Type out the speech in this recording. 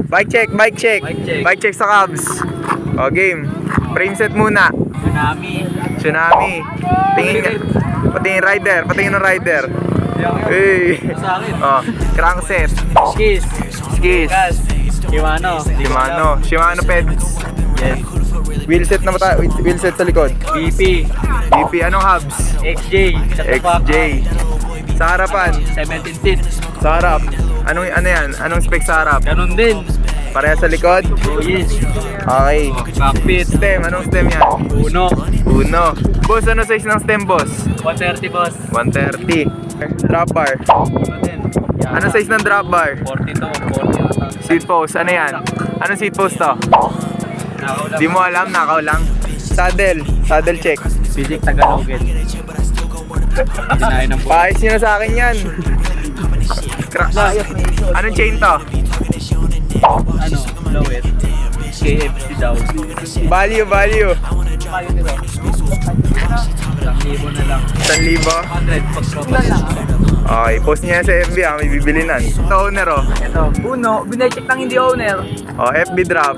Bike check, bike check. Bike check sa Cubs. O, game. Frame set muna. Tsunami. Tingin ka. Patingin rider, patingin ng rider. Hey. Oh, crankset. Skis. Shimano Peds. Yes. Wheelset na mata, wheelset sa likod. BP. Anong hubs? XJ. XJ. Sa harapan. 17 feet. Sa harap. Ano yan? Anong spec sa harap? Ganun din. Pareha sa likod? Oh, yes. Okay. Cockpit. Stem, anong stem yan? Uno. Boss, ano size ng stem, boss? 130 boss. 130. Drop bar. Ano din? Anong size ng drop bar? 40 to. 40. Seat post, ano yan? Anong seat post to? Nakaw lang. Di mo alam, nakaw lang. Saddle check. Physics Tagalogin. Dinahin ng po. Paayos nyo na sa akin yan. Anong chain to? Ano? Lowet. KFC daw. Value. Kaya nito. 1,000 na lang. 1,000? 100 pag proper. Okay, post niya sa FB may bibili nan. Ito owner oh. Ito. Uno. Binecheck ng hindi owner. Oh, FB drop.